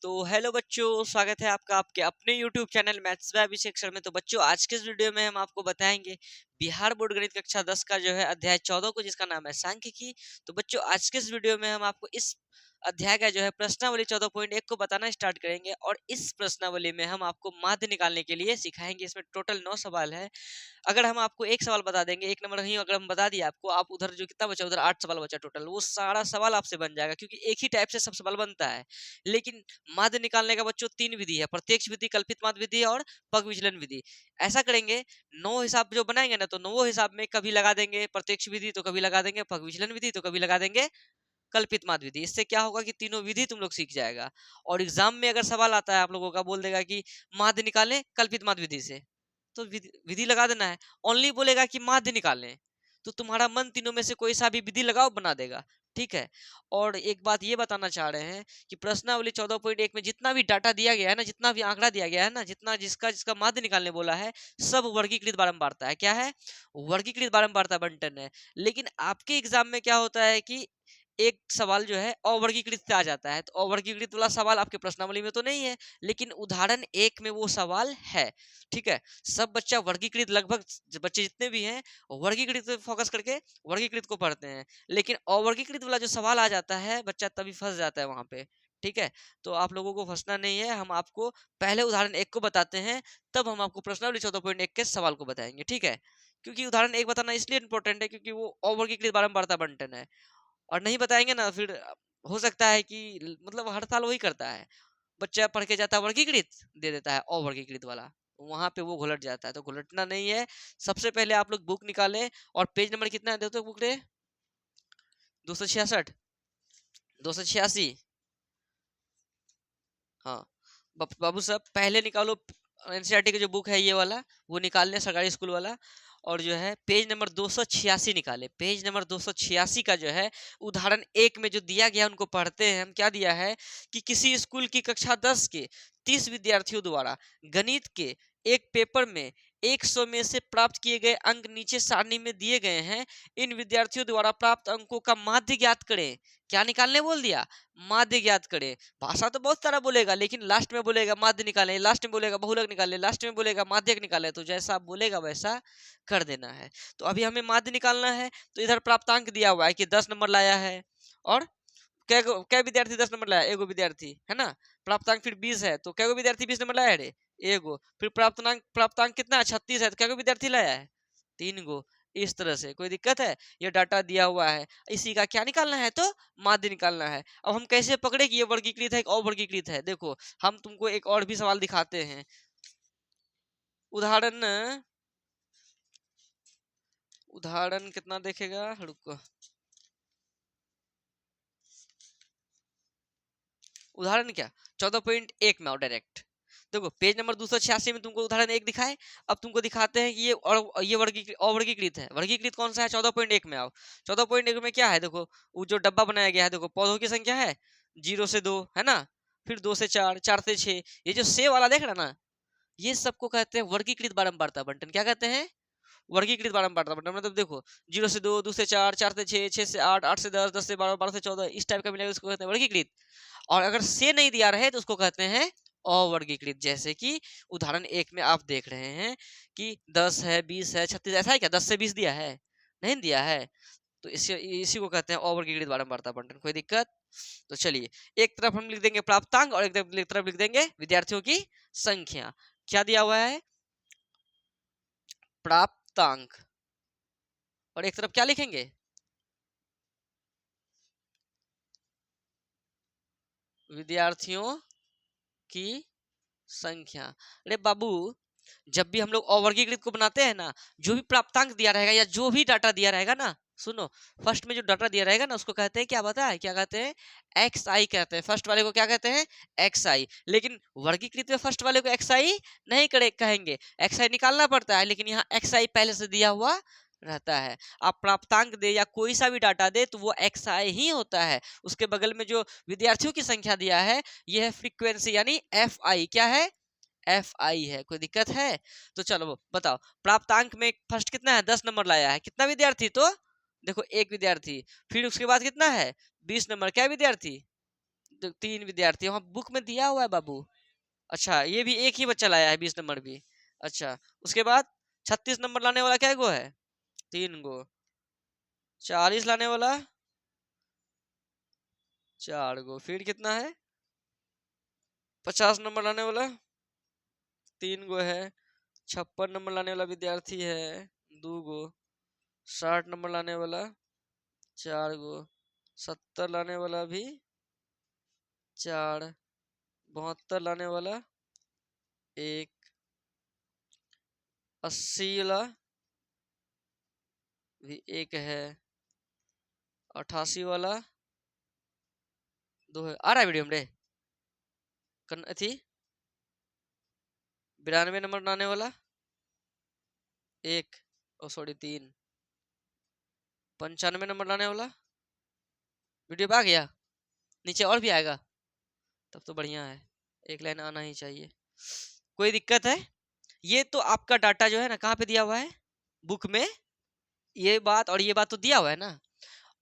तो हेलो बच्चों, स्वागत है आपका आपके अपने YouTube channel maths by Abhishek sir में। तो बच्चों, आज के इस वीडियो में हम आपको बताएंगे बिहार बोर्ड गणित कक्षा 10 का जो है अध्याय 14 को, जिसका नाम है सांख्यिकी। तो बच्चों, आज के इस वीडियो में हम आपको इस अध्याय का जो है प्रश्नावली 14.1 को बताना स्टार्ट करेंगे, और इस प्रश्नावली में हम आपको माध्य निकालने के लिए सिखाएंगे। इसमें टोटल 9 सवाल है। अगर हम आपको एक सवाल बता देंगे, एक नंबर नहीं अगर हम बता दिए आपको, आप उधर जो कितना बचा, उधर 8 सवाल बचा टोटल, वो सारा सवाल आपसे बन जाएगा, क्योंकि एक ही टाइप से सब सवाल बनता है। लेकिन माध्य निकालने का बच्चों 3 विधि है: प्रत्यक्ष विधि, कल्पित माध्य विधि और पग विचलन विधि। ऐसा करेंगे, 9 हिसाब जो बनाएंगे ना, तो 9 हिसाब में कभी लगा देंगे प्रत्यक्ष विधि, तो कभी लगा देंगे पग विचलन विधि, तो कभी लगा देंगे कल्पित माध्य विधि। इससे क्या होगा कि तीनों विधि तुम लोग सीख जाएगा। और एग्जाम में अगर सवाल आता है आप लोगों का, बोल देगा कि माध्य निकालें कल्पित माध्य विधि से, तो विधि विधि लगा देना है। ओनली बोलेगा कि माध्य निकालें, तो तुम्हारा मन तीनों में से कोई सा भी विधि लगाओ, बना देगा। ठीक है। और एक बात ये बताना चाह रहे हैं कि प्रश्नावली 14.1 में जितना भी डाटा दिया गया है ना, जितना भी आंकड़ा दिया गया है ना, जितना जिसका जिसका माध्य निकालने बोला है, सब वर्गीकृत बारंबारता है। क्या है? वर्गीकृत बारंबारता बंटन है। लेकिन आपके एग्जाम में क्या होता है कि एक सवाल जो है अवर्गीकृत से आ जाता है, तो अवर्गीकृत वाला सवाल आपके प्रश्नावली में तो नहीं है, लेकिन उदाहरण 1 में वो सवाल है। ठीक है। सब बच्चा वर्गीकृत, लगभग बच्चे जितने भी हैं, वर्गीकृत पे फोकस करके वर्गीकृत को पढ़ते हैं, लेकिन अवर्गीकृत वाला जो सवाल आ जाता है, बच्चा तभी फंस जाता है वहां पे। ठीक है। तो आप लोगों को फंसना नहीं है, हम आपको पहले उदाहरण 1 को बताते हैं, तब हम आपको प्रश्नावली 14.1 के सवाल को बताएंगे। ठीक है। क्योंकि उदाहरण 1 बताना इसलिए इंपॉर्टेंट है, क्योंकि वो अवर्गीकृत बारंबारता बंटन है, और नहीं बताएंगे ना, फिर हो सकता है कि मतलब हर साल वही करता है, बच्चा पढ़ के जाता है वर्गीकृत, दे देता है अवर्गीकृत वाला, वहां पे वो घुलट जाता है। तो घुलटना नहीं है। सबसे पहले आप लोग बुक निकाले, और पेज नंबर कितना है देखो बुक रे, 266, 286। हाँ, बाबू साहब पहले निकालो एनसीईआरटी की जो बुक है, ये वाला वो निकाल लें, सरकारी स्कूल वाला। और जो है पेज नंबर 286 निकाले। पेज नंबर 286 का जो है उदाहरण 1 में जो दिया गया उनको पढ़ते हैं हम। क्या दिया है कि किसी स्कूल की कक्षा 10 के 30 विद्यार्थियों द्वारा गणित के एक पेपर में 100 में से प्राप्त किए गए अंक नीचे सारणी में दिए गए हैं। इन विद्यार्थियों द्वारा प्राप्त अंकों का माध्य ज्ञात करें। क्या निकालने बोल दिया? माध्य ज्ञात करें। भाषा तो बहुत सारा बोलेगा, लेकिन लास्ट में बोलेगा माध्य निकालें, लास्ट में बोलेगा बहुलक निकालें, लास्ट में बोलेगा माध्यक निकालें। तो जैसा आप बोलेगा वैसा कर देना है। तो अभी हमें माध्य निकालना है, तो इधर प्राप्तांक दिया हुआ है कि 10 नंबर लाया है, और कै विद्यार्थी 10 नंबर लाया? एगो विद्यार्थी है ना। प्राप्तांक फिर 20 है, तो कै विद्यार्थी 20 नंबर लाया है रे? एगो। फिर प्राप्तांक प्राप्तांक कितना है? 36 है, तो कै विद्यार्थी लाया है? 3 गो। इस तरह से कोई दिक्कत है? ये डाटा दिया हुआ है, इसी का क्या निकालना है? तो माध्य निकालना है। अब हम कैसे पकड़े कि ये वर्गीकृत है कि अवर्गीकृत है? देखो, हम तुमको एक और भी सवाल दिखाते हैं। उदाहरण उदाहरण कितना देखेगा, रुको। उदाहरण क्या, 14.1 में आओ डायरेक्ट। देखो, पेज नंबर 286 में तुमको उदाहरण 1 दिखाए। अब तुमको दिखाते हैं कि ये और ये अवर्गीकृत है। वर्गीकृत कौन सा है? 14.1 में आओ। 14.1 में क्या है? देखो, वो जो डब्बा बनाया गया है, देखो पौधों की संख्या है 0 से 2, है ना। फिर 2 से 4, 4 से 6। ये जो से वाला देख रहा ना, ये सबको कहते हैं वर्गीकृत बारंबारता बंटन। क्या कहते हैं? वर्गीकृत बारंबारता बंटन। मतलब देखो, 0 से 2, 2 से 4, 4 से 6, 6 से 8, 8 से 10, 10 से 12, 12 से 14, इस टाइप का मिलेगा, उसको कहते हैं वर्गीकृत। और अगर से नहीं दिया रहे तो उसको कहते हैं अवर्गीकृत। जैसे कि उदाहरण 1 में आप देख रहे हैं कि 10 है, 20 है, 36। ऐसा है क्या? 10 से 20 दिया है? नहीं दिया है, तो इसी इसी को कहते हैं अवर्गीकृत बारंबारता बंटन। कोई दिक्कत? तो चलिए, एक तरफ हम लिख देंगे प्राप्तांक, और एक तरफ लिख देंगे विद्यार्थियों की संख्या। क्या दिया हुआ है? प्राप्तांक। और एक तरफ क्या लिखेंगे? विद्यार्थियों की संख्या। अरे बाबू, जब भी हम लोग अवर्गीकृत को बनाते हैं ना, जो भी प्राप्तांक दिया रहेगा या जो भी डाटा दिया रहेगा ना, सुनो, फर्स्ट में जो डाटा दिया रहेगा ना, उसको कहते हैं, क्या पता है क्या कहते हैं? एक्स आई कहते हैं। फर्स्ट वाले को क्या कहते हैं? एक्स आई। लेकिन वर्गीकृत में फर्स्ट वाले को एक्स आई नहीं करे कहेंगे, एक्स आई निकालना पड़ता है, लेकिन यहाँ एक्स आई पहले से दिया हुआ रहता है। आप प्राप्तांक दे या कोई सा भी डाटा दे, तो वो एक्स आई ही होता है। उसके बगल में जो विद्यार्थियों की संख्या दिया है, यह है फ्रीक्वेंसी, यानी एफ आई। क्या है? एफ आई है। कोई दिक्कत है? तो चलो बताओ, प्राप्तांक में फर्स्ट कितना है? 10 नंबर लाया है। कितना विद्यार्थी? तो देखो, एक विद्यार्थी। फिर उसके बाद कितना है? 20 नंबर। क्या विद्यार्थी? 3 विद्यार्थी वहाँ बुक में दिया हुआ है बाबू। अच्छा ये भी एक ही बच्चा लाया है 20 नंबर भी। अच्छा उसके बाद 36 नंबर लाने वाला क्या गो है? 3 गो। 40 लाने वाला 4 गो। फिर कितना है? 50 नंबर लाने वाला 3 गो है। 56 नंबर लाने वाला विद्यार्थी है 2 गो। 60 नंबर लाने वाला 4 गो। 70 लाने वाला भी 4। 72 लाने वाला 1। 80 वाला भी 1 है। 88 वाला 2 है। आ रहा है वीडियो में रे? थी 92 नंबर लाने वाला 1। ओ सॉरी 3। 95 नंबर लाने वाला वीडियो पे आ गया? नीचे और भी आएगा? तब तो बढ़िया है, एक लाइन आना ही चाहिए। कोई दिक्कत है? ये तो आपका डाटा जो है ना कहाँ पे दिया हुआ है? बुक में। ये बात और ये बात तो दिया हुआ है ना।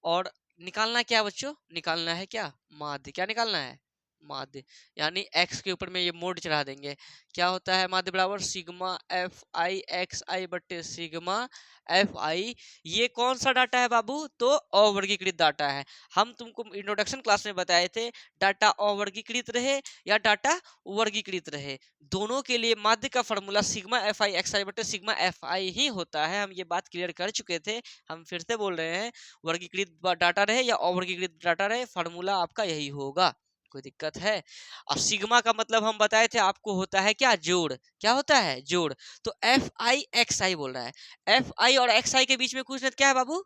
और निकालना क्या बच्चों? निकालना है क्या? माध्य। क्या निकालना है? माध्य। यानी x के ऊपर में ये मोड चढ़ा देंगे। क्या होता है माध्य? बराबर sigma F I X I बट्टे सिग्मा एफ आई। ये कौन सा डाटा है बाबू? तो अवर्गीकृत डाटा है। हम तुमको इंट्रोडक्शन क्लास में बताए थे डाटा अवर्गीकृत रहे या डाटा वर्गीकृत रहे, दोनों के लिए माध्य का formula sigma F I X I बट्टे सिग्मा एफ आई ही होता है। हम ये बात क्लियर कर चुके थे, हम फिर से बोल रहे हैं। वर्गीकृत डाटा रहे या अवर्गीकृत डाटा रहे, फार्मूला आपका यही होगा। कोई दिक्कत है? और सिग्मा का मतलब हम बताए थे आपको होता है क्या? जोड़। क्या होता है? जोड़। तो एफ आई एक्स आई बोल रहा है, एफ आई और एक्स आई के बीच में कुछ क्या है बाबू?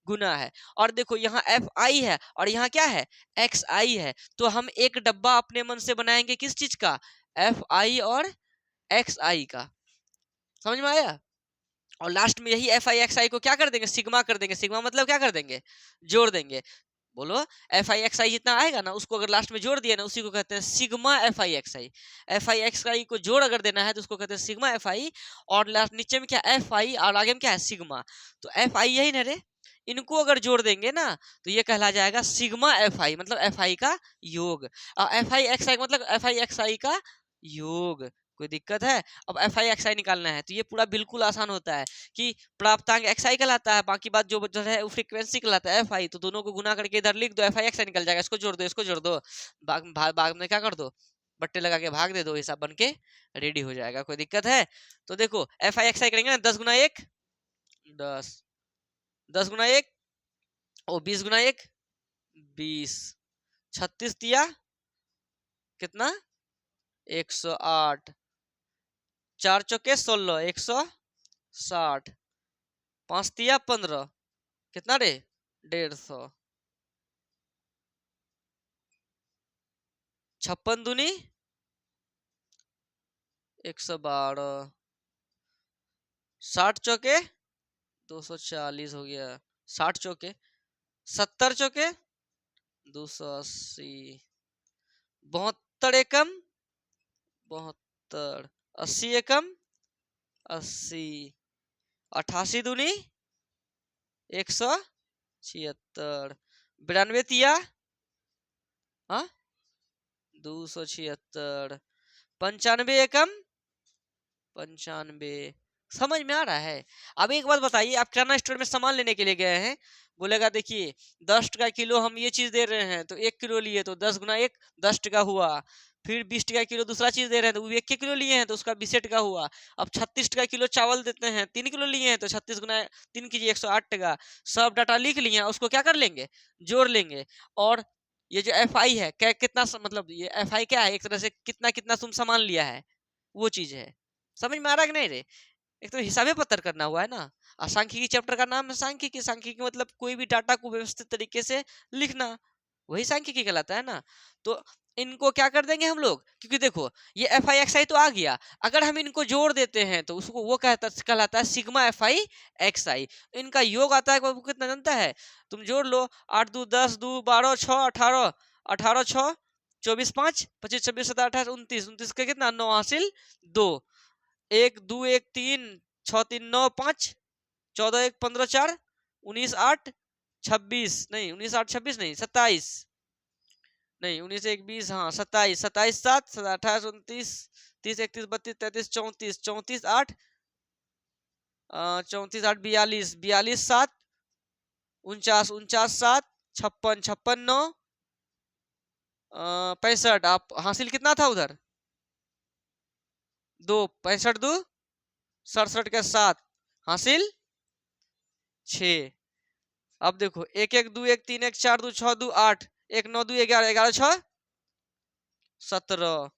गुना है। और देखो यहाँ एफ आई है और यहाँ क्या है? एक्स आई है। तो हम एक डब्बा अपने मन से बनाएंगे किस चीज का? एफ आई और एक्स आई का। समझ में आया? और लास्ट में यही एफ आई एक्स आई को क्या कर देंगे? सिग्मा कर देंगे। सिग्मा मतलब क्या कर देंगे? जोड़ देंगे। बोलो, एफ आई एक्स आई जितना आएगा ना उसको अगर लास्ट में जोड़ दिया ना, उसी को कहते हैं sigma F I X I. F I X I को जोड़ अगर देना है तो उसको कहते हैं सिग्मा एफ आई। और लास्ट नीचे में क्या? एफ आई और आगे में क्या है? सिग्मा। तो एफ आई यही ना रे, इनको अगर जोड़ देंगे ना तो ये कहला जाएगा सिग्मा एफ आई, मतलब एफ आई का योग। और एफ आई एक्स आई मतलब एफ आई एक्स आई का योग। कोई दिक्कत है? अब एफ आई एक्स आई निकालना है तो ये पूरा बिल्कुल आसान होता है कि प्राप्तांक एक्स आई कहलाता है, बाकी बात जो है वो फ्रीक्वेंसी कहलाता है एफ आई। तो दोनों को गुना करके इधर लिख दो, एफ आई एक्स आई निकल जाएगा। इसको जोड़ दो, इसको जोड़ दो, भाग में क्या कर दो? बट्टे लगा के भाग दे दो, हिसाब बन के रेडी हो जाएगा। कोई दिक्कत है? तो देखो एफ आई एक्स आई करेंगे ना, 10 गुना 1 10, 10 गुना 1 और 20 गुना 1 20। 36 दिया कितना? 108। 4 चौके 16, 160। 5 दिया 15, कितना रे? 150। 56 दूनी 112। 60 चौके 240 हो गया। 60 चौके 70 चौके 280। 72 एकम 72। 80 एकम 80। 88 दूनी 176। 92 तिया हाँ 276। 95 एकम 95। समझ में आ रहा है? अब एक बात बताइए, आप किराना स्टोर में सामान लेने के लिए गए हैं, बोलेगा देखिए 10 टका किलो हम ये चीज दे रहे हैं, तो 1 किलो लिए तो 10 गुना 1 10 टका हुआ। फिर 20 टका किलो दूसरा चीज दे रहे हैं तो वो 1 किलो लिए हैं तो उसका 20 टका हुआ। अब 36 टका किलो चावल देते हैं, 3 किलो लिए हैं तो 36 गुना 3 कीजिए 108 टका। सब डाटा लिख लिए हैं, उसको क्या कर लेंगे? जोड़ लेंगे। और ये जो एफ आई है क्या, कितना मतलब ये एफ आई क्या है? एक तरह से कितना कितना तुम सामान लिया है, वो चीज है। समझ में आ रहा है कि नहीं रे? एक तो हिसाबे पत्तर करना हुआ है ना। और सांख्यिकी चैप्टर का नाम है सांख्यिकी। सांख्यिकी मतलब कोई भी डाटा को व्यवस्थित तरीके से लिखना, वही सांख्यिकी कहलाता है ना। तो इनको क्या कर देंगे हम लोग, क्योंकि देखो ये एफ आई एक्स आई तो आ गया, अगर हम इनको जोड़ देते हैं तो उसको वो कहलाता है सिग्मा एफ आई एक्स आई। इनका योग आता है वो कितना जानता है? तुम जोड़ लो, 8 2 10 2 12 6 18, 18 6 24 5 25 26 27 28 29, 29 का कितना? 9 हासिल 2। 1 2 1 3 6 3 9 5 14 1 15 4 19 8 26 नहीं 19 8 26 नहीं 27 नहीं 19 1 20, हाँ 27 27 7 28 29 30 31 32 33 34 34 8 34 8 42 42 7 49 49 7 56 56 9 65। आप हासिल कितना था उधर? 2 65 2 67 के 7 हासिल 6। अब देखो 1 1 2 1 3 1 4 2 6 2 8 1 9 2 11 11 6 17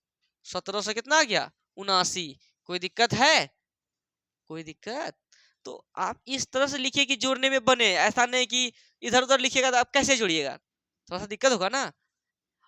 17 से कितना आ गया 79। कोई दिक्कत है? कोई दिक्कत? तो आप इस तरह से लिखिए कि जोड़ने में बने, ऐसा नहीं कि इधर उधर लिखिएगा तो आप कैसे जोड़िएगा, थोड़ा सा दिक्कत होगा ना।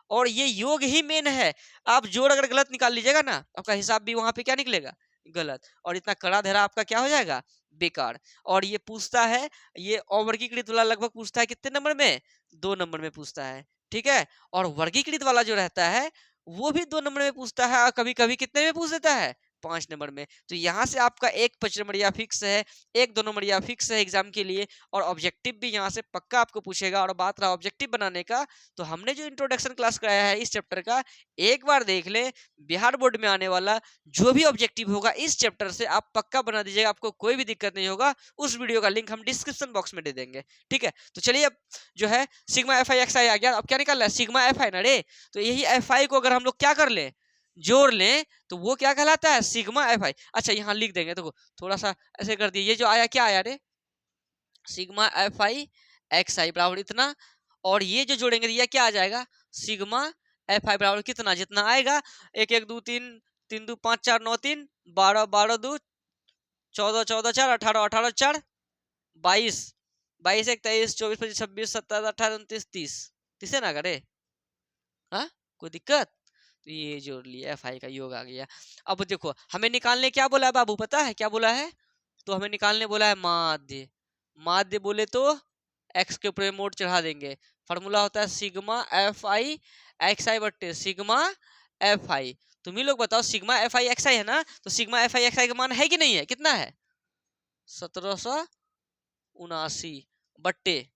और ये योग ही मेन है। आप जोड़ अगर गलत निकाल लीजिएगा ना, आपका हिसाब भी वहां पे क्या निकलेगा, गलत, और इतना कड़ा धरा आपका क्या हो जाएगा, बेकार। और ये पूछता है, ये अवर्गीकृत वाला लगभग पूछता है कितने नंबर में, 2 नंबर में पूछता है, ठीक है। और वर्गीकृत वाला जो रहता है वो भी 2 नंबर में पूछता है, और कभी कभी कितने में पूछ देता है, 5 नंबर में। तो यहाँ से आपका एक 5 नंबरिया फिक्स है, एक 2 नंबरिया फिक्स है एग्जाम के लिए। और ऑब्जेक्टिव भी यहाँ से पक्का आपको पूछेगा। और बात रहा ऑब्जेक्टिव बनाने का, तो हमने जो इंट्रोडक्शन क्लास कराया है इस चैप्टर का, एक बार देख ले, बिहार बोर्ड में आने वाला जो भी ऑब्जेक्टिव होगा इस चैप्टर से आप पक्का बना दीजिएगा, आपको कोई भी दिक्कत नहीं होगा। उस वीडियो का लिंक हम डिस्क्रिप्शन बॉक्स में दे देंगे, ठीक है। तो चलिए अब जो है सिग्मा एफ आई एक्स आई आ गया, अब क्या निकालना है, सिग्मा एफ आई ना रे। तो यही एफ आई को अगर हम लोग क्या कर ले, जोड़ लें, तो वो क्या कहलाता है, सिग्मा एफ आई। अच्छा यहाँ लिख देंगे, देखो थोड़ा सा ऐसे कर दिए, ये जो आया क्या आया रे, सिग्मा एफ आई एक्स आई बराबर इतना। और ये जो जोड़ेंगे ये क्या आ जाएगा, सिग्मा एफ आई बराबर कितना, जितना आएगा, 1 1 2 3 3 2 5 4 9 3 12 12 2 14 14 4 18 18 4 22 22 1 23 24 25 26 27 28 29 30 30 है ना करे, हाँ कोई दिक्कत। तो ये जोड़ लिया, एफ आई का योग आ गया। अब देखो हमें निकालने क्या बोला है बाबू, पता है क्या बोला है, तो हमें निकालने बोला है माध्य। माध्य बोले तो एक्स के ऊपर में मोड चढ़ा देंगे। फॉर्मूला होता है sigma F I X I बट्टे सिग्मा एफ आई। तुम ही लोग बताओ, सिग्मा एफ आई एक्स आई है ना, तो सिग्मा एफ आई एक्स आई का मान है कि नहीं है, कितना है, 1779 बट्टे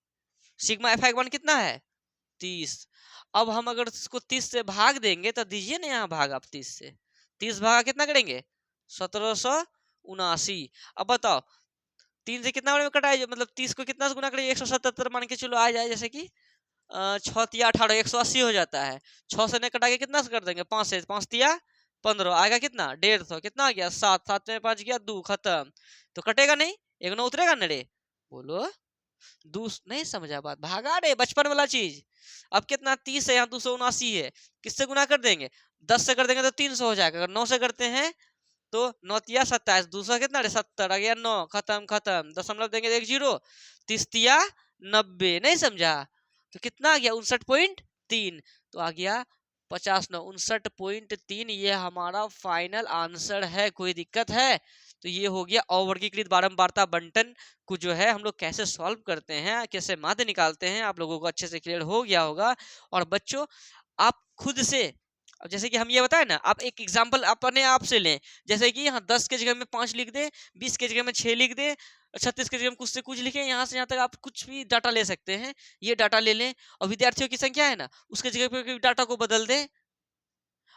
सिग्मा एफ आई का मान कितना है, 30। अब हम अगर इसको 30 से भाग देंगे, तो दीजिए ना यहाँ भाग, आप 30 से 30 भागा कितना करेंगे, 1779। अब बताओ 3 से कितना में कटाए, मतलब 30 को कितना से गुना करें, 177 मान के चलो आ जाए, जैसे कि 6 तिया 18 180 हो जाता है। 6 से नहीं कटा के कितना से कर देंगे, 5 से, 5 तिया 15 आएगा कितना, 150, कितना आ गया 7 7 में 5 गया 2 खत्म। तो कटेगा नहीं, एक नौ उतरेगा ना रे, बोलो, नहीं समझा बात, भागा रे बचपन वाला चीज। अब कितना 30 है, यहाँ 279 है, किससे गुना कर देंगे, 10 से कर देंगे तो 300 हो जाएगा। अगर 9 से करते हैं तो 9 तिया 27, दूसरा कितना रे 70 आ गया, 9 खत्म खत्म, दशमलव देंगे 1 जीरो, 30 तिया 90, नहीं समझा। तो कितना आ गया 59.3, तो आ गया 50 9 59.3, ये हमारा फाइनल आंसर है। कोई दिक्कत है? तो ये हो गया अवर्गीकृत बारंबारता बंटन को जो है हम लोग कैसे सॉल्व करते हैं, कैसे माध्य निकालते हैं, आप लोगों को अच्छे से क्लियर हो गया होगा। और बच्चों आप खुद से, अब जैसे कि हम ये बताए ना, आप एक एग्जाम्पल अपने आप से लें, जैसे कि यहाँ 10 के जगह में 5 लिख दे, 20 के जगह में 6 लिख दे, 36 के जगह में कुछ से कुछ लिखें, यहाँ से यहाँ तक आप कुछ भी डाटा ले सकते हैं। ये डाटा ले लें, और विद्यार्थियों की संख्या है ना, उसके जगह पे डाटा को बदल दें,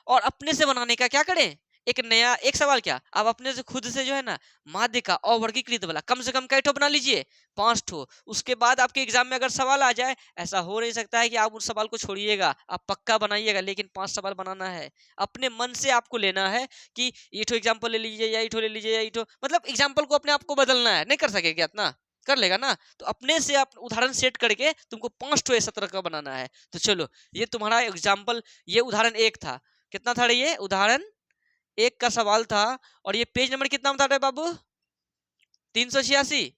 और अपने से बनाने का क्या करें, एक नया एक सवाल, क्या आप अपने से खुद से जो है ना माध्य का अवर्गीकृत वाला कम से कम कई ठो बना लीजिए, 5 ठो। उसके बाद आपके एग्जाम में अगर सवाल आ जाए, ऐसा हो नहीं सकता है कि आप उस सवाल को छोड़िएगा, आप पक्का बनाइएगा, लेकिन 5 सवाल बनाना है, अपने मन से आपको लेना है कि ये ठो एग्जाम्पल ले लीजिए, या ये ठो ले लीजिए, या ये ठो, मतलब एग्जाम्पल को अपने आप को बदलना है। नहीं कर सकेगा इतना, कर लेगा ना, तो अपने से आप उदाहरण सेट करके तुमको 5 ठो ऐसा तरह का बनाना है। तो चलो ये तुम्हारा एग्जाम्पल, ये उदाहरण 1 था, कितना था रे, ये उदाहरण 1 का सवाल था। और ये पेज नंबर कितना बता रहे बाबू, 386,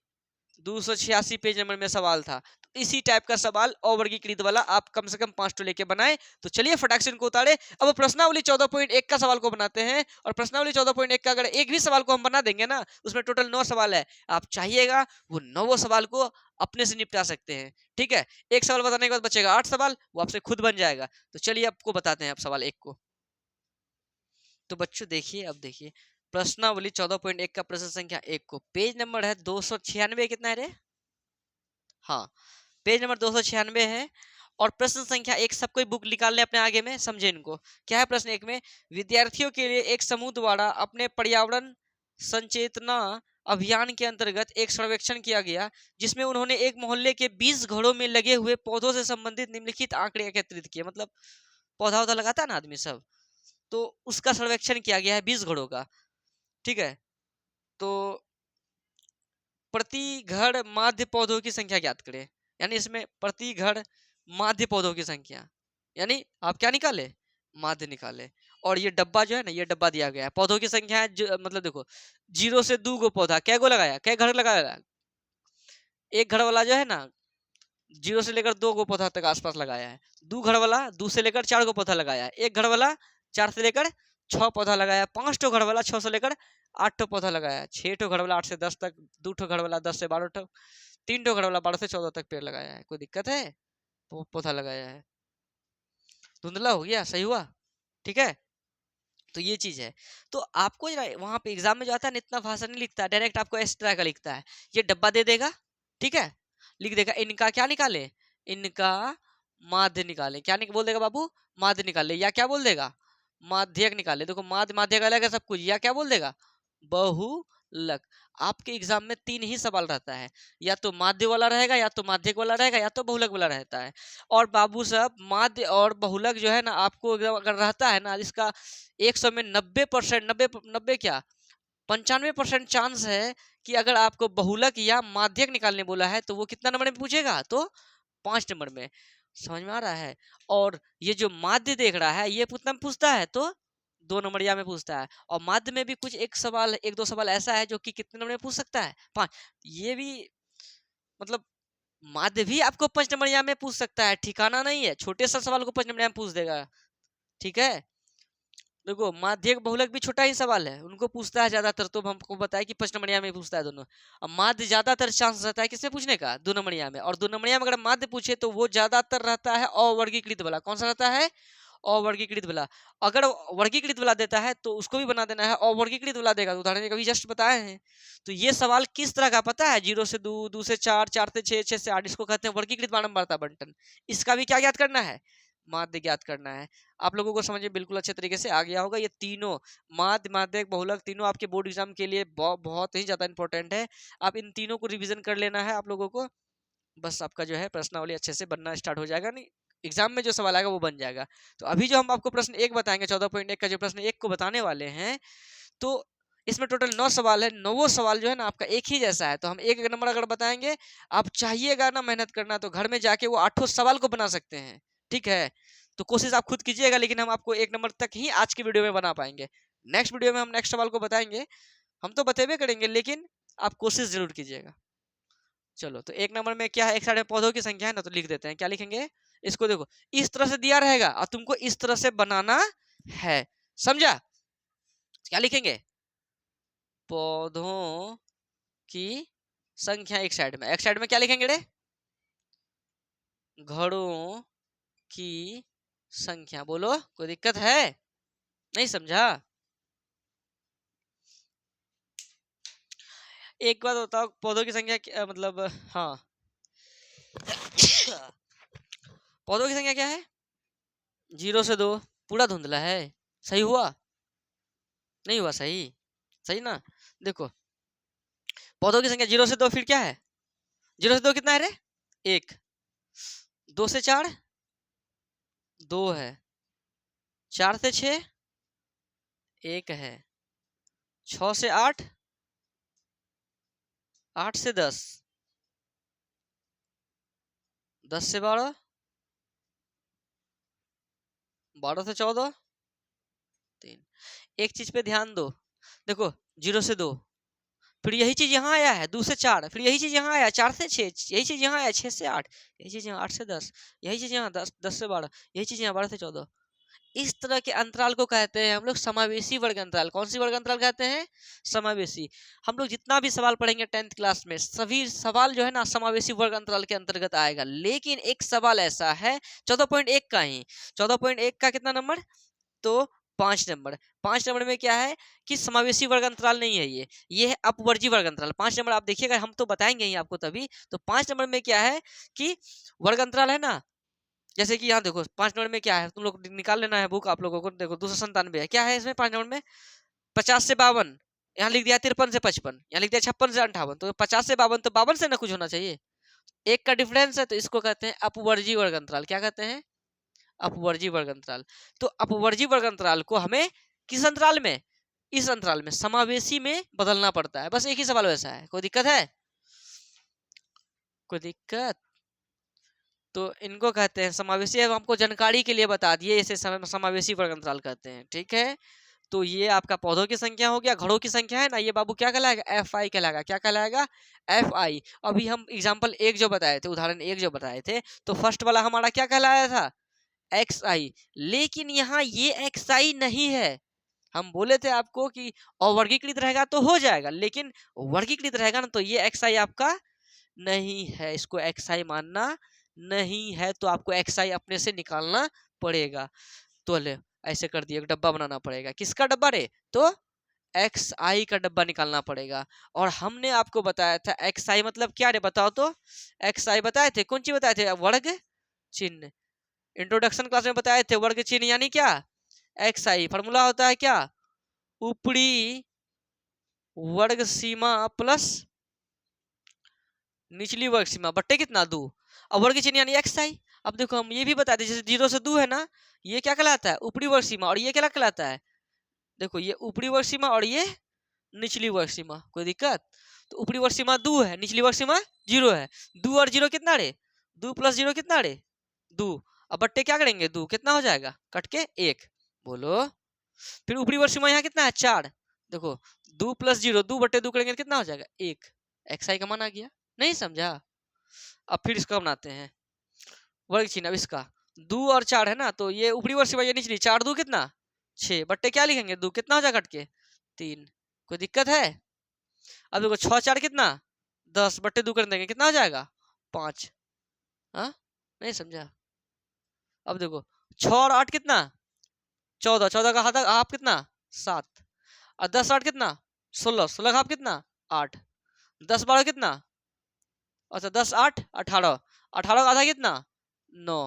286 पेज नंबर में सवाल था। तो इसी टाइप का सवाल अवर्गीकृत वाला आप कम से कम 5 टो लेके बनाए। तो चलिए फटाक से इनको उतारे। अब प्रश्नावली 14.1 का सवाल को बनाते हैं, और प्रश्नावली 14.1 का अगर एक भी सवाल को हम बना देंगे ना, उसमें टोटल 9 सवाल है, आप चाहिएगा वो 9 सवाल को अपने से निपटा सकते हैं, ठीक है। एक सवाल बताने के बाद बचेगा 8 सवाल, वो आपसे खुद बन जाएगा। तो चलिए आपको बताते हैं आप सवाल 1 को। तो बच्चों देखिए, अब देखिए प्रश्नावली 14.1 का प्रश्न संख्या 1 को, पेज नंबर है 296, कितना है रे, हाँ पेज नंबर 296 है। और प्रश्न संख्या 1 सब कोई बुक निकाल ले अपने आगे में, समझे इनको। क्या है प्रश्न 1 में, विद्यार्थियों के लिए एक समूह द्वारा अपने पर्यावरण संचेतना अभियान के अंतर्गत एक सर्वेक्षण किया गया, जिसमें उन्होंने एक मोहल्ले के 20 घरों में लगे हुए पौधों से संबंधित निम्नलिखित आंकड़े एकत्रित किए। मतलब पौधा वौधा लगाता है ना आदमी सब, तो उसका सर्वेक्षण किया गया है 20 घरों का, ठीक है। तो प्रति घर माध्य पौधों की संख्या ज्ञात करें, यानी इसमें प्रति घर माध्य पौधों की संख्या, यानी आप क्या निकाले, माध्य निकाले। और ये डब्बा जो है ना, ये डब्बा दिया गया है, पौधों की संख्या है मतलब देखो 0 से 2 गो पौधा, कै गो लगाया, कै घर लगाया, एक घर वाला जो है ना 0 से लेकर 2 गो पौधा तक आसपास लगाया है, 2 घर वाला 2 से लेकर 4 गो पौधा लगाया है, एक घर वाला 4 से लेकर 6 पौधा लगाया, 5 ठो घर वाला 6 से लेकर 8 ठो पौधा लगाया, 6 ठो घर वाला 8 से 10 तक, 2 ठो घर वाला 10 से 12 ठो, 3 ठो घर वाला 12 से 14 तक पेड़ लगाया है। कोई दिक्कत है, पौधा लगाया है। धुंधला हो गया, सही हुआ, ठीक है। तो ये चीज है। तो आपको वहां पे एग्जाम में जो आता है ना, इतना भाषा नहीं लिखता, डायरेक्ट आपको इस तरह का लिखता है, ये डब्बा दे देगा, ठीक है, लिख देगा इनका क्या निकाले, इनका माध्य निकाले, क्या बोल देगा बाबू, माध्य निकाले, या क्या बोल देगा, माध्यक निकाले। देखो माध्य माध्यक अलग है सब कुछ, या क्या बोल देगा, बहुलक। आपके एग्जाम में 3 ही सवाल रहता है, या तो माध्य वाला रहेगा, या तो माध्यक वाला रहेगा, या तो बहुलक वाला रहता है। और बाबू साहब माध्य और बहुलक जो है ना, आपको अगर रहता है ना, इसका 100 में 90%, 90 क्या 95% चांस है कि अगर आपको बहुलक या माध्यक निकालने बोला है, तो वो कितना नंबर में पूछेगा, तो 5 नंबर में। समझ में आ रहा है। और ये जो माध्य देख रहा है, ये कितना में पूछता है, तो 2 नंबरिया में पूछता है। और माध्य में भी कुछ एक दो सवाल ऐसा है जो कि कितने नंबर में पूछ सकता है, 5। ये भी मतलब माध्य भी आपको 5 नंबरिया में पूछ सकता है, ठिकाना नहीं है, छोटे सा सवाल को 5 नंबरिया में पूछ देगा, ठीक है। देखो माध्यक बहुलक भी छोटा ही सवाल है, उनको पूछता है ज्यादातर, तो हमको बताया कि 5 नंबरिया में पूछता है दोनों। अब माध्य ज्यादातर चांस रहता है किसमें पूछने का, 2 नंबरिया में। और 2 नंबरिया में अगर माध्य पूछे तो वो ज्यादातर रहता है अवर्गीकृत वाला। कौन सा रहता है, अवर्गीकृत वाला। अगर वर्गीकृत वाला देता है तो उसको भी बना देना है, अवर्गीकृत वाला देगा तो उदाहरण कभी जस्ट बताए हैं। तो ये सवाल किस तरह का पता है, 0 से 2, 2 से 4, 4 से 6, 6 से 8, इसको कहते हैं वर्गीकृत बारंबारता बंटन। इसका भी क्या ज्ञात करना है, माध्य ज्ञात करना है। आप लोगों को समझिए बिल्कुल अच्छे तरीके से आ गया होगा। ये तीनों माध्य माध्यक बहुलक तीनों आपके बोर्ड एग्जाम के लिए बहुत ही ज्यादा इंपॉर्टेंट है। आप इन तीनों को रिवीजन कर लेना है आप लोगों को, बस आपका जो है प्रश्नावली अच्छे से बनना स्टार्ट हो जाएगा, नहीं एग्जाम में जो सवाल आएगा वो बन जाएगा। तो अभी जो हम आपको प्रश्न 1 बताएंगे, 14.1 का जो प्रश्न 1 को बताने वाले हैं, तो इसमें टोटल 9 सवाल है। 9 सवाल जो है ना आपका एक ही जैसा है। तो हम एक नंबर अगर बताएंगे, आप चाहिएगा ना मेहनत करना, तो घर में जाके वो 8 सवाल को बना सकते हैं, ठीक है। तो कोशिश आप खुद कीजिएगा, लेकिन हम आपको 1 नंबर तक ही आज की वीडियो में बना पाएंगे। नेक्स्ट वीडियो में हम नेक्स्ट सवाल को बताएंगे, हम तो बतेबे करेंगे, लेकिन आप कोशिश जरूर कीजिएगा। चलो, तो 1 नंबर में क्या है, एक साइड में पौधों की संख्या है ना, तो लिख देते हैं, क्या लिखेंगे, इसको देखो इस तरह से दिया रहेगा और तुमको इस तरह से बनाना है, समझा। क्या लिखेंगे, पौधों की संख्या एक साइड में क्या लिखेंगे रे, घड़ों की संख्या। बोलो कोई दिक्कत है, नहीं समझा। एक बात बताओ, पौधों की संख्या मतलब, हाँ पौधों की संख्या क्या है, 0 से 2। पूरा धुंधला है, सही हुआ, नहीं हुआ सही, सही ना। देखो पौधों की संख्या 0 से 2, फिर क्या है, 0 से 2 कितना है रे, 1। 2 से 4, 2 है। 4 से 6, 1 है। 6 से 8, 8 से 10, 10 से 12, 12 से 14, 3। एक चीज पे ध्यान दो, देखो 0 से 2, फिर यही चीज यहाँ आया है 2 से 4, फिर यही चीज यहाँ आया 4 से 6, यही चीज यहाँ आया 6 से 8, यही चीज यहाँ 8 से 10, यही चीज यहाँ 10 से 12, यही चीज यहाँ 12 से 14। इस तरह के अंतराल को कहते हैं हम लोग समावेशी वर्ग अंतराल। कौन सी वर्ग अंतराल कहते हैं, समावेशी। हम लोग जितना भी सवाल पढ़ेंगे 10th क्लास में, सभी सवाल जो है ना समावेशी वर्ग अंतराल के अंतर्गत आएगा। लेकिन एक सवाल ऐसा है 14.1 का ही, 14.1 का कितना नंबर, तो 5 नंबर। 5 नंबर में क्या है कि समावेशी वर्ग अंतराल नहीं है, ये है अपवर्जी वर्ग अंतराल। 5 नंबर आप देखिएगा, हम तो बताएंगे ही आपको तभी। तो 5 नंबर में क्या है कि वर्ग अंतराल है ना, जैसे कि यहाँ देखो 5 नंबर में क्या है, तुम लोग निकाल लेना है बुक आप लोगों को। देखो 297 है, क्या है इसमें 5 नंबर में? 50 से 52, यहाँ लिख दिया 53 से 55, यहाँ लिख दिया 56 से 58, तो 50 से 52, तो 52 से ना कुछ होना चाहिए, एक का डिफरेंस है, तो इसको कहते हैं अपवर्जी वर्ग अंतराल। क्या कहते हैं? अपवर्जी वर्ग अंतराल। तो अपवर्जी वर्ग अंतराल को हमें किस अंतराल में? इस अंतराल में, समावेशी में बदलना पड़ता है। बस एक ही सवाल वैसा है, कोई दिक्कत है? कोई दिक्कत? तो इनको कहते हैं समावेशी। अब हमको जानकारी के लिए बता दिए, इसे समावेशी वर्ग अंतराल कहते हैं, ठीक है। तो ये आपका पौधों की संख्या हो गया, घरों की संख्या है ना, ये बाबू क्या कहलाएगा? एफ आई कहलाएगा। क्या कहलाएगा? F I. अभी हम एग्जाम्पल एक जो बताए थे, उदाहरण एक जो बताए थे, तो फर्स्ट वाला हमारा क्या कहलाया था? एक्स आई। लेकिन यहाँ ये एक्स आई नहीं है। हम बोले थे आपको कि अवर्गीकृत रहेगा तो हो जाएगा, लेकिन वर्गीकृत रहेगा ना, तो ये एक्स आई आपका नहीं है, इसको एक्स आई मानना नहीं है, तो आपको एक्स आई अपने से निकालना पड़ेगा। तो ले ऐसे कर दिए, एक डब्बा बनाना पड़ेगा। किसका डब्बा रे? तो एक्स आई का डब्बा निकालना पड़ेगा। और हमने आपको बताया था एक्स आई मतलब क्या रे, बताओ तो। एक्स आई बताए थे, कौन चीज बताए थे? वर्ग चिन्ह। इंट्रोडक्शन क्लास में बताए थे, वर्ग चिन्ह यानी क्या? एक्स आई। फॉर्मूला होता है क्या? ऊपरी वर्ग सीमा प्लस निचली वर्ग सीमा बट्टे कितना? 2। अब वर्ग चिन्ह यानी एक्स आई। अब देखो हम ये भी बताते, जैसे 0 से 2 है ना, ये क्या कहलाता है? ऊपरी वर्ग सीमा। और ये क्या कहलाता है? देखो ये ऊपरी वर्ग सीमा और ये निचली वर्ग सीमा। कोई दिक्कत? तो ऊपरी वर्ग सीमा 2 है, निचली वर्ग सीमा 0 है। 2 और 0 कितना रे? 2 प्लस 0 कितना रे? 2। अब बट्टे क्या करेंगे? 2 कितना हो जाएगा? कट के 1। बोलो। फिर ऊपरी वर्ग सीमा यहाँ कितना है? 4। देखो 2 प्लस 0, 2 बट्टे 2 करेंगे तो कितना हो जाएगा? 1। एक्स आई का मान आ गया। नहीं समझा? अब फिर इसका बनाते हैं वर्ग चिन्ह। अब इसका 2 और 4 है ना, तो ये ऊपरी वर्ग सीमा, ये निचली। 4 2 कितना? 6 बट्टे क्या लिखेंगे? 2 कितना हो जाएगा? कट के 3। कोई दिक्कत है? अब देखो 6 4 कितना? 10 बट्टे 2 कर देंगे, कितना हो जाएगा? 5। हाँ नहीं समझा? अब देखो 6 और 8 कितना? 14। 14 का हाफ कितना? 7। और 10 8 कितना? 16। 16 का हाफ कितना? 8। 10 12 कितना? अच्छा 10 8 18। 18 का आधा कितना? 9।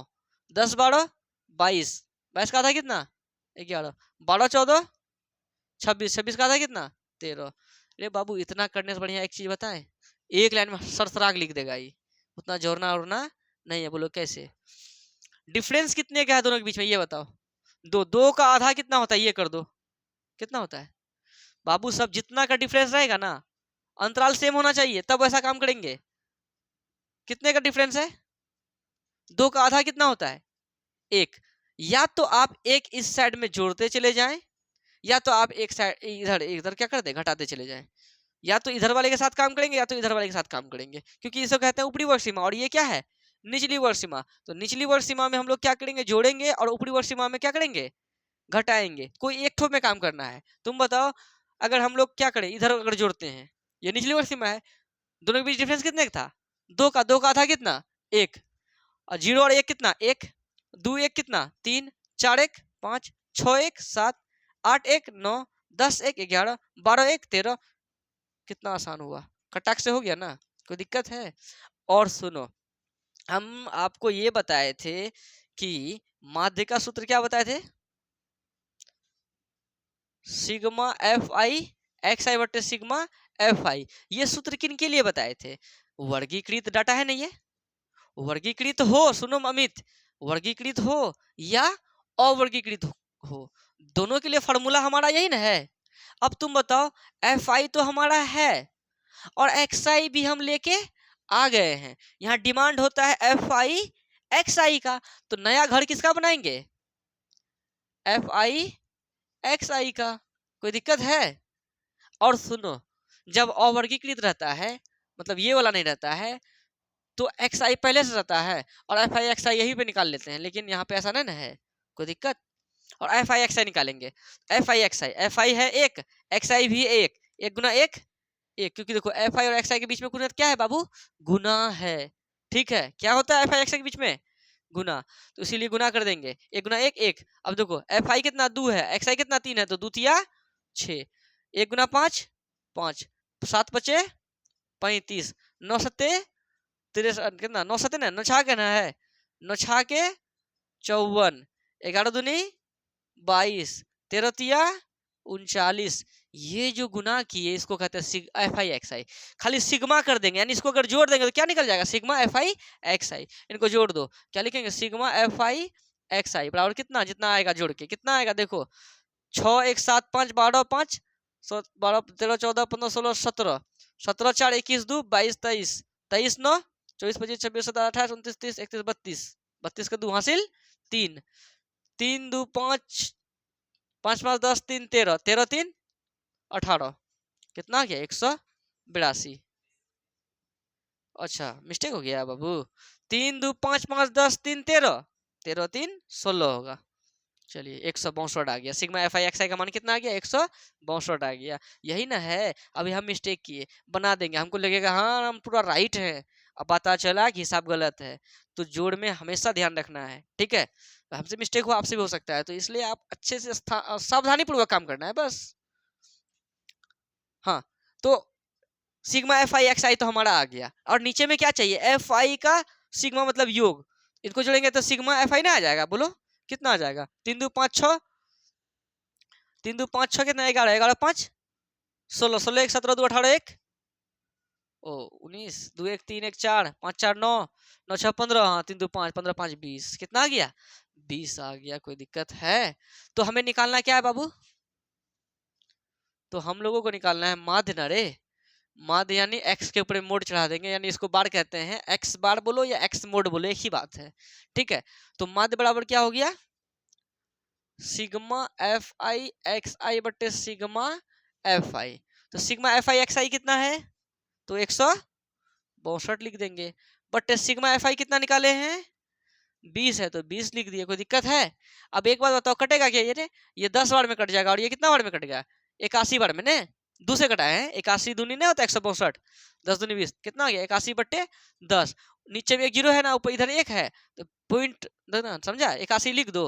10 12 22। 22 का आधा कितना? 11। 12 14 26। 26 का आधा कितना? 13। अरे बाबू इतना करने से बढ़िया एक चीज बताएं, एक लाइन में सरसराग लिख देगा ये, उतना जोड़ना उड़ना नहीं है। बोलो कैसे? डिफरेंस कितने का है दोनों के बीच में, ये बताओ। 2। 2 का आधा कितना होता है? ये कर दो, कितना होता है? बाबू सब जितना का डिफरेंस रहेगा ना, अंतराल सेम होना चाहिए, तब ऐसा काम करेंगे। कितने का डिफरेंस है? 2 का आधा कितना होता है? 1। या तो आप एक इस साइड में जोड़ते चले जाएं, या तो आप एक साइड इधर इधर क्या कर दे, घटाते चले जाएं। या तो इधर वाले के साथ काम करेंगे, या तो इधर वाले के साथ काम करेंगे, क्योंकि इसको कहते हैं ऊपरी वर्ग सीमा, और ये क्या है? निचली वर्ग सीमा। तो निचली वर्ग सीमा में हम लोग क्या करेंगे? जोड़ेंगे, और ऊपरी वर्ग सीमा में क्या करेंगे? घटाएंगे। कोई एक ठो में काम करना है। तुम बताओ, अगर हम लोग क्या करें, इधर अगर जोड़ते हैं, ये निचली वर्ग सीमा है, दोनों के बीच डिफरेंस कितने का था? 2 का। 2 का आधा कितना? 1। और 0 और 1 कितना? 1। 2 1 कितना? 3। 4 1 5। 6 1 7। 8 1 9। 10 1 11। 12 1 13। कितना आसान हुआ, कटाक से हो गया ना? कोई दिक्कत है? और सुनो, हम आपको ये बताए थे कि माध्य का सूत्र क्या बताए थे? सिग्मा एफ आई एक्स आई बटे सिग्मा एफ आई। ये सूत्र किन के लिए बताए थे? वर्गीकृत डाटा है ना, ये वर्गीकृत हो, सुनो अमित, वर्गीकृत हो या अवर्गीकृत हो, दोनों के लिए फॉर्मूला हमारा यही ना है। अब तुम बताओ, एफ आई तो हमारा है और एक्स आई भी हम लेके आ गए हैं, यहाँ डिमांड होता है एफ आई एक्स आई का, तो नया घर किसका बनाएंगे? एफ आई एक्स आई का। कोई दिक्कत है? और सुनो, जब अवर्गीकृत रहता है, मतलब ये वाला नहीं रहता है, तो एक्स आई पहले से रहता है और एफ आई एक्स आई यहीं पे निकाल लेते हैं, लेकिन यहाँ पे ऐसा नहीं ना है। कोई दिक्कत? और एफ आई एक्स आई निकालेंगे, F I X I, F आई है 1, एक्स आई भी 1, 1 गुना 1 1, क्योंकि देखो एफ आई और एक्स आई के बीच में गुना क्या है बाबू? गुना है। ठीक है, क्या होता है एफ आई एक्स आई के बीच में? गुना। तो इसीलिए गुना कर देंगे, 1 गुना 1 1। अब देखो एफ आई कितना? 2 है, एक्स आई कितना? 3 है, तो 2 तिया 6। 1 गुना 5 5। 7 बचे 35। 9 सत्ते 63। कितना? 9 सत्ते ना, 9 छा के ना है, 9 छा के 54, 11 दूनी 22, 13 तिया 39। ये जो गुना किए इसको कहते हैं एफ आई एक्स आई। खाली सिग्मा कर देंगे, यानी इसको अगर जोड़ देंगे तो क्या निकल जाएगा, सिग्मा एफ आई एक्स आई। इनको जोड़ दो, क्या लिखेंगे, सिग्मा एफ आई एक्स आई बराबर कितना, जितना आएगा जोड़ के कितना आएगा, देखो 6 1 7 5 12 5 12 13 14 15 16 17, 17 4 21 2 22 23, 23 9 24 25 26 27 28 29 30 31 32, 32 का 2 हासिल 3, 3 2 5 5 5 10 3 13, 13 3 18, कितना आ गया 182। अच्छा मिस्टेक हो गया बाबू, 3 2 5 5 10 3 13, 13 3 16 होगा। चलिए 162 आ गया, सिग्मा एफ आई एक्स आई का मान कितना आ गया, 162 आ गया। यही ना है, अभी हम मिस्टेक किए, बना देंगे, हमको लगेगा हाँ हम पूरा राइट है, अब पता चला कि हिसाब गलत है। तो जोड़ में हमेशा ध्यान रखना है, ठीक है, हमसे मिस्टेक हो आपसे भी हो सकता है, तो इसलिए आप अच्छे से सावधानी पूर्वक काम करना है बस। हाँ तो सिग्मा एफ आई एक्स आई तो हमारा आ गया, और नीचे में क्या चाहिए, एफ आई का सिग्मा मतलब योग, इनको जोड़ेंगे तो सिग्मा एफ आई ना आ जाएगा, बोलो कितना आ जाएगा, 3 2 5 6, 3 2 5 6 कितना, 11 11 5 16, 16 1 17 2 18 1 ओ 19 2 1 3 1 4 5 4 9 9 6 15, हाँ 3 2 5 15 5 20, कितना आ गया 20 आ गया। कोई दिक्कत है, तो हमें निकालना क्या है बाबू, तो हम लोगों को निकालना है माध्य ना रे, माध्य यानी एक्स के ऊपर मोड चढ़ा देंगे, यानी इसको बार कहते हैं, एक्स बार बोलो या एक्स मोड बोलो एक ही बात है, ठीक है। तो माध्य बराबर क्या हो गया, सिग्मा एफ आई एक्स आई बटे सिग्मा एफ आई। तो सिग्मा एफ आई एक्स आई कितना है, तो 162 लिख देंगे, बटे सिग्मा एफ आई कितना निकाले हैं 20 है, तो 20 लिख दिए, कोई दिक्कत है। अब एक बात बताओ, कटेगा क्या ये 10 बार में कट जाएगा, और ये कितना बार में कट गया, 81 बार में ने, दूसरे कटाए हैं, 81 दूनी नहीं होता 162, 10 दूनी 20, कितना आ गया 81 बट्टे 10, नीचे में एक जीरो है ना, ऊपर इधर एक है, तो पॉइंट देना, समझा, 81 लिख दो,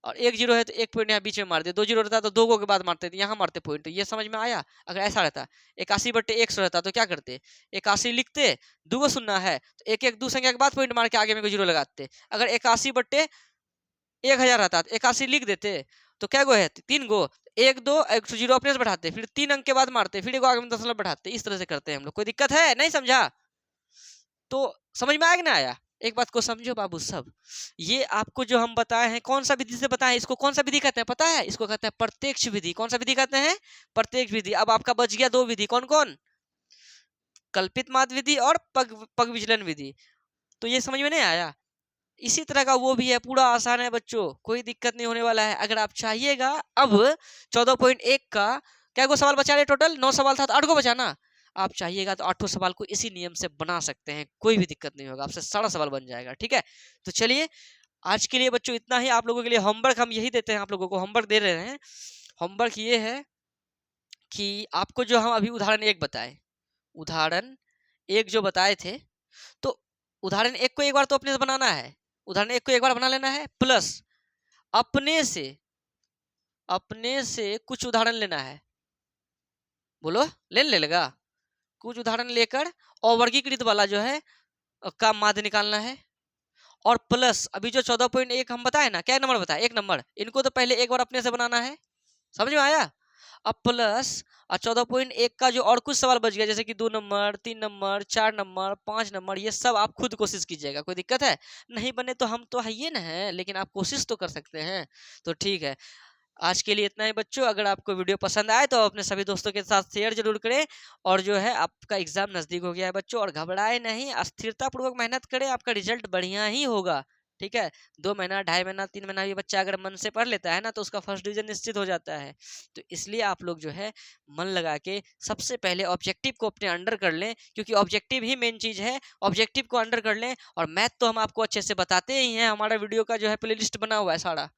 और एक जीरो है तो एक पॉइंट यहाँ बीच में मार दे, दो जीरो रहता तो दो गो के बाद मारते थे, यहाँ मारते पॉइंट, तो ये समझ में आया। अगर ऐसा रहता 81 बट्टे 100 रहता तो क्या करते, 81 लिखते, दो गो सुनना है तो एक एक दो संख्या के बाद पॉइंट मार के आगे में जीरो लगाते। अगर 81 बट्टे 1000 रहता तो 81 लिख देते, तो क्या गो है, 3 गो, एक दो एक जीरो अपने से बढ़ाते, फिर 3 अंक के बाद मारते, फिर एक आगे में दशमलव बढ़ाते, इस तरह से करते हैं हम लोग। कोई दिक्कत है, नहीं समझा तो समझ में आया कि ना आया, एक बात को समझो बाबू सब, ये आपको जो हम बताए हैं कौन सा विधि से बताए, इसको कौन सा विधि कहते हैं पता है, इसको कहते हैं प्रत्यक्ष विधि। कौन सा विधि कहते हैं, प्रत्यक्ष विधि। अब आपका बच गया दो विधि, कौन कौन, कल्पित माध्य विधि और पग विचलन विधि। तो ये समझ में नहीं आया, इसी तरह का वो भी है, पूरा आसान है बच्चों, कोई दिक्कत नहीं होने वाला है। अगर आप चाहिएगा, अब 14.1 का क्या को सवाल बचा रहे, टोटल 9 सवाल था तो 8 को बचाना, आप चाहिएगा तो 8 सवाल को इसी नियम से बना सकते हैं, कोई भी दिक्कत नहीं होगा, आपसे सारा सवाल बन जाएगा, ठीक है। तो चलिए आज के लिए बच्चों इतना ही, आप लोगों के लिए होमवर्क हम यही देते हैं, आप लोगों को होमवर्क दे रहे हैं। होमवर्क ये है कि आपको जो हम अभी उदाहरण एक बताए, उदाहरण एक जो बताए थे, तो उदाहरण एक को एक बार तो अपने से बनाना है, उदाहरण एक को एक बार बना लेना है, प्लस अपने से कुछ उदाहरण लेना है, बोलो ले लेगा, कुछ उदाहरण लेकर और वर्गीकृत वाला जो है का माध्य निकालना है, और प्लस अभी जो 14.1 हम बताए ना, क्या नंबर बताए, एक नंबर, इनको तो पहले एक बार अपने से बनाना है, समझ में आया। अब प्लस 14.1 का जो और कुछ सवाल बच गया, जैसे कि 2 नंबर 3 नंबर 4 नंबर 5 नंबर, ये सब आप खुद कोशिश कीजिएगा, कोई दिक्कत है, नहीं बने तो हम तो है ये ना है, लेकिन आप कोशिश तो कर सकते हैं। तो ठीक है, आज के लिए इतना ही बच्चों, अगर आपको वीडियो पसंद आए तो अपने सभी दोस्तों के साथ शेयर जरूर करें, और जो है आपका एग्जाम नज़दीक हो गया है बच्चों, और घबराए नहीं, स्थिरता पूर्वक मेहनत करें, आपका रिजल्ट बढ़िया ही होगा, ठीक है। 2 महीना 2.5 महीना 3 महीना भी बच्चा अगर मन से पढ़ लेता है ना, तो उसका फर्स्ट डिवीजन निश्चित हो जाता है। तो इसलिए आप लोग जो है मन लगा के सबसे पहले ऑब्जेक्टिव को अपने अंडर कर लें, क्योंकि ऑब्जेक्टिव ही मेन चीज़ है, ऑब्जेक्टिव को अंडर कर लें। और मैथ तो हम आपको अच्छे से बताते ही हैं, हमारा वीडियो का जो है प्ले लिस्ट बना हुआ है सारा,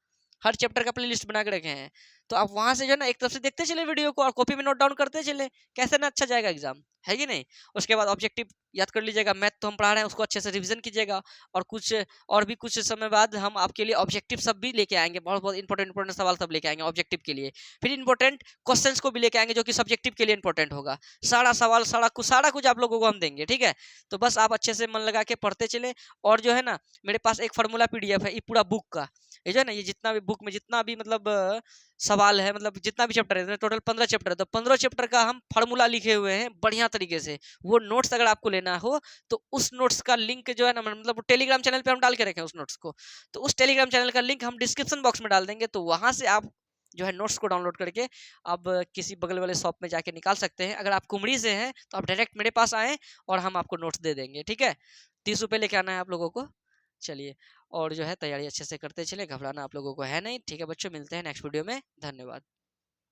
हर चैप्टर का प्लेलिस्ट बना के रखे हैं। तो आप वहां से जो है ना एक तरफ से देखते चले वीडियो को और कॉपी में नोट डाउन करते चले, कैसे ना अच्छा जाएगा एग्जाम, है कि नहीं। उसके बाद ऑब्जेक्टिव याद कर लीजिएगा, मैथ तो हम पढ़ा रहे हैं उसको अच्छे से रिवीजन कीजिएगा, और कुछ और भी कुछ समय बाद हम आपके लिए ऑब्जेक्टिव सब भी लेके आएंगे, बहुत बहुत इंपॉर्टेंट सवाल सब लेके आएंगे ऑब्जेक्टिव के लिए। फिर इंपॉर्टेंट क्वेश्चंस को भी लेके आएंगे जो कि सब्जेक्टिव के लिए इंपॉर्टेंट होगा। सारा सवाल सारा कुछ आप लोगों को हम देंगे, ठीक है। तो बस आप अच्छे से मन लगा के पढ़ते चले। और जो है ना, मेरे पास एक फार्मूला पीडीएफ है ये पूरा बुक का, ये जो है ना, ये जितना भी बुक में जितना भी मतलब सवाल है, मतलब जितना भी चैप्टर है, टोटल 15 चैप्टर है, तो 15 चैप्टर का हम फार्मूला लिखे हुए हैं बढ़िया तरीके से। वो नोट्स अगर आपको लेना हो तो उस नोट्स का लिंक जो है ना, मतलब टेलीग्राम चैनल पे हम डाल के रखे हैं उस नोट्स को, तो उस टेलीग्राम चैनल का लिंक हम डिस्क्रिप्शन बॉक्स में डाल देंगे। तो वहां से आप जो है नोट्स को डाउनलोड करके आप किसी बगल वाले शॉप में जाके निकाल सकते हैं। अगर आप कुमड़ी से हैं तो आप डायरेक्ट मेरे पास आए और हम आपको नोट्स दे देंगे, ठीक है। 30 रुपये लेके आना है आप लोगों को। चलिए, और जो है तैयारी अच्छे से करते चले, घबराना आप लोगों को है नहीं, ठीक है बच्चों, मिलते हैं नेक्स्ट वीडियो में, धन्यवाद।